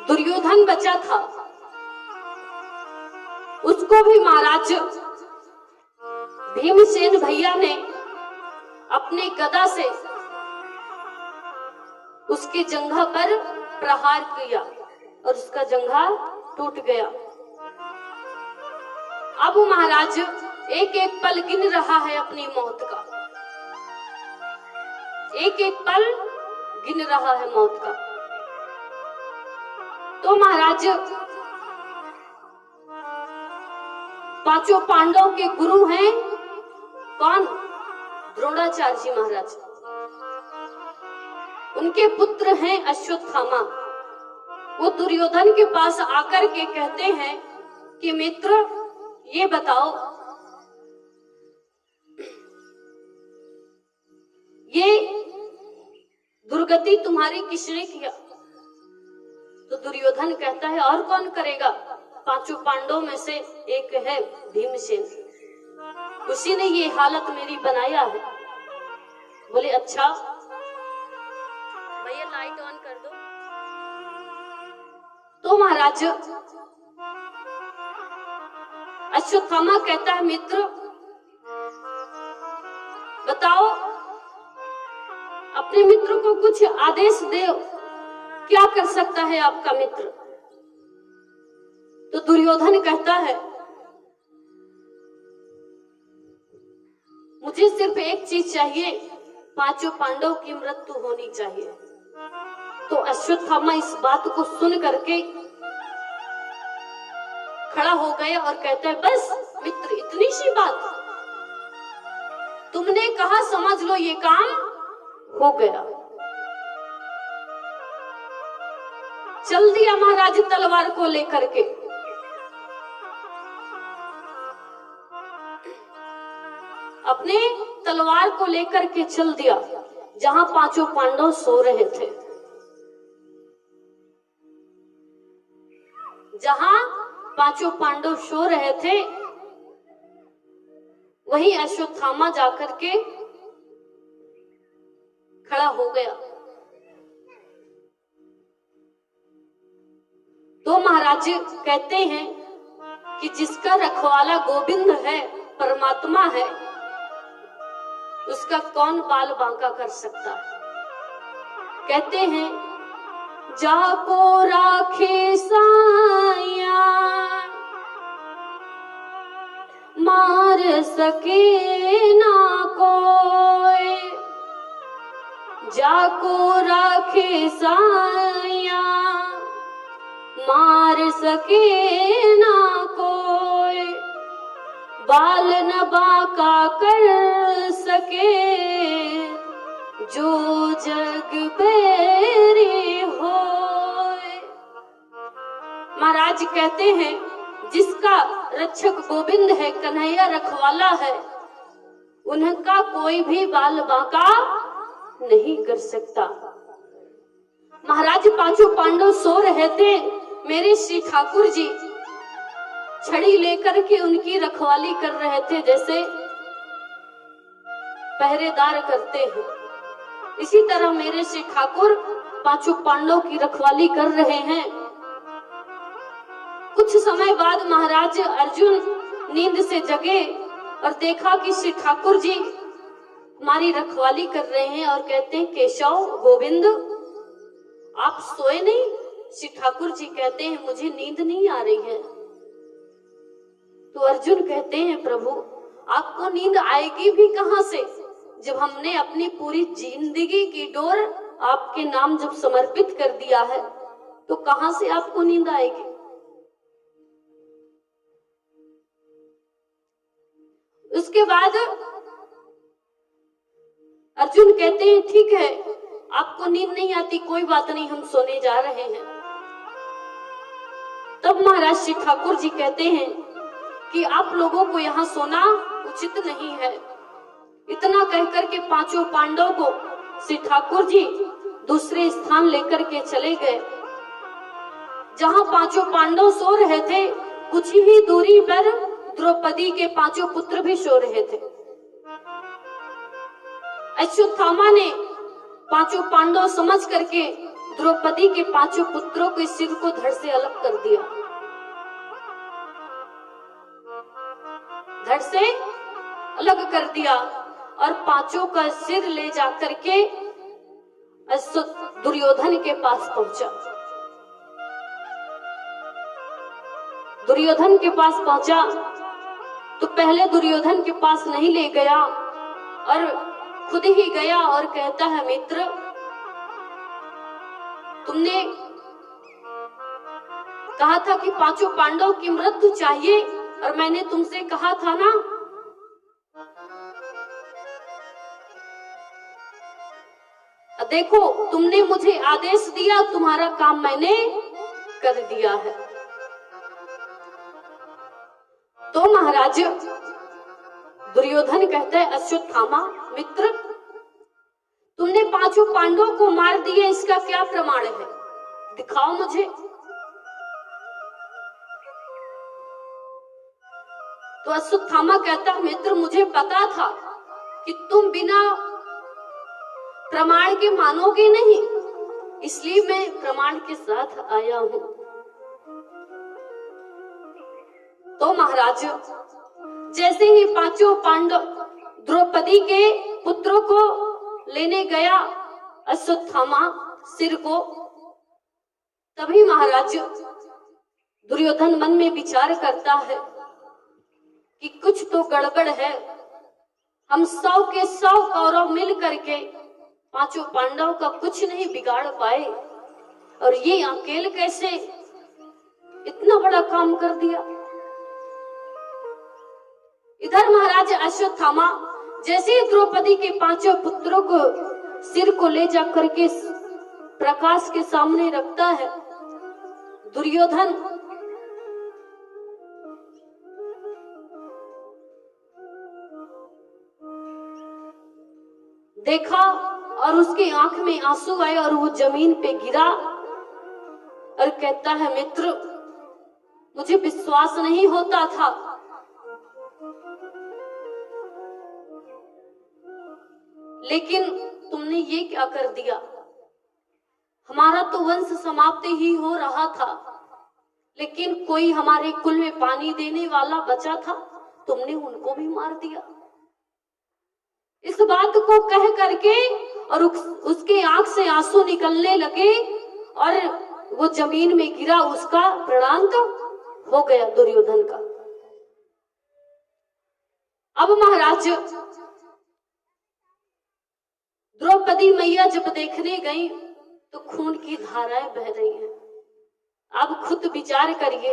दुर्योधन बचा था, उसको भी महाराज भीमसेन भैया ने अपने गदा से उसकी जंघा पर प्रहार किया और उसका जंघा टूट गया। अब महाराज एक एक पल गिन रहा है अपनी मौत का, एक एक पल गिन रहा है मौत का। तो महाराज पांचों पांडवों के गुरु हैं कौन? द्रोणाचार्य जी महाराज। उनके पुत्र हैं अश्वत्थामा। वो दुर्योधन के पास आकर के कहते हैं कि मित्र ये बताओ, ये दुर्गति तुम्हारी किसने किया? तो दुर्योधन कहता है और कौन करेगा, पांचों पांडवों में से एक है भीमसेन, उसी ने ये हालत मेरी बनाया है। बोले अच्छा भैया लाइट ऑन कर दो। तो महाराज अश्वत्थामा कहता है मित्र बताओ, अपने मित्र को कुछ आदेश दे, क्या कर सकता है आपका मित्र? तो दुर्योधन कहता है मुझे सिर्फ एक चीज चाहिए, पांचों पांडव की मृत्यु होनी चाहिए। तो अश्वत्थामा इस बात को सुन करके खड़ा हो गए और कहते हैं बस मित्र इतनी सी बात, तुमने कहा समझ लो ये काम हो गया। चल दिया महाराज तलवार को लेकर के। अपने तलवार को लेकर के चल दिया जहां पांचों पांडव सो रहे थे। जहां पांचों पांडव सो रहे थे वहीं अश्वत्थामा जाकर के खड़ा हो गया। तो महाराज कहते हैं कि जिसका रखवाला गोविंद है, परमात्मा है, उसका कौन बाल बांका कर सकता है? कहते हैं जाको राखे साया मार सके ना कोई, जाको राखे साया मार सके ना कोई, बाल न बांका कर सके जो जग बेरी होए। महाराज कहते हैं जिसका रक्षक गोविंद है, कन्हैया रखवाला है, उनका कोई भी बाल बांका नहीं कर सकता। महाराज पांचों पांडव सो रहे थे, मेरे श्री ठाकुर जी छड़ी लेकर के उनकी रखवाली कर रहे थे, जैसे पहरेदार करते हैं। इसी तरह मेरे श्री ठाकुर पांचों पांडव की रखवाली कर रहे हैं। कुछ समय बाद महाराज अर्जुन नींद से जगे और देखा कि श्री ठाकुर जी हमारी रखवाली कर रहे हैं और कहते हैं केशव गोविंद आप सोए नहीं? श्री ठाकुर जी कहते हैं मुझे नींद नहीं आ रही है। तो अर्जुन कहते हैं प्रभु आपको नींद आएगी भी कहां से, जब हमने अपनी पूरी जिंदगी की डोर आपके नाम जब समर्पित कर दिया है तो कहां से आपको नींद आएगी? उसके बाद अर्जुन कहते हैं ठीक है आपको नींद नहीं आती, कोई बात नहीं, हम सोने जा रहे हैं। तब महाराज श्री ठाकुर जी कहते हैं कि आप लोगों को यहाँ सोना उचित नहीं है। इतना कहकर के पांचों पांडव को श्री ठाकुर जी दूसरे स्थान लेकर के चले गए। जहां पांचों पांडव सो रहे थे कुछ ही दूरी पर द्रौपदी के पांचों पुत्र भी सो रहे थे। अश्वत्थामा ने पांचों पांडव समझ करके द्रौपदी के 5 पुत्रों के सिर को धड़ से अलग कर दिया, धड़ से अलग कर दिया और 5 का सिर ले जाकर के दुर्योधन के पास पहुंचा। दुर्योधन के पास पहुंचा तो पहले दुर्योधन के पास नहीं ले गया और खुद ही गया और कहता है, मित्र तुमने कहा था कि 5 पांडव की मृत्यु चाहिए और मैंने तुमसे कहा था ना, देखो तुमने मुझे आदेश दिया, तुम्हारा काम मैंने कर दिया है। तो महाराज दुर्योधन कहते हैं, अश्वत्थामा मित्र तुमने 5 पांडवों को मार दिया, इसका क्या प्रमाण है, दिखाओ मुझे। तो अश्वत्थामा कहता है, मित्र मुझे पता था कि तुम बिना प्रमाण के मानोगे नहीं, इसलिए मैं प्रमाण के साथ आया हूं। तो महाराज जैसे ही 5 पांडव द्रौपदी के पुत्रों को लेने गया अश्वत्थामा सिर को, तभी महाराज दुर्योधन मन में विचार करता है कि कुछ तो गड़बड़ है। हम 100 के 100 कौरव मिल करके 5 पांडव का कुछ नहीं बिगाड़ पाए और ये अकेले कैसे इतना बड़ा काम कर दिया। इधर महाराज अश्वत्थामा जैसे ही द्रौपदी के 5 पुत्रों को सिर को ले जा करके प्रकाश के सामने रखता है, दुर्योधन देखा और उसकी आंख में आंसू आए और वो जमीन पे गिरा और कहता है, मित्र मुझे विश्वास नहीं होता था, लेकिन तुमने ये क्या कर दिया। हमारा तो वंश समाप्त ही हो रहा था, लेकिन कोई हमारे कुल में पानी देने वाला बचा था, तुमने उनको भी मार दिया। इस बात को कह करके और उसके आंख से आंसू निकलने लगे और वो जमीन में गिरा, उसका प्राणांत हो गया दुर्योधन का। अब महाराज द्रौपदी मैया जब देखने गई तो खून की धाराएं बह रही हैं। अब खुद विचार करिए,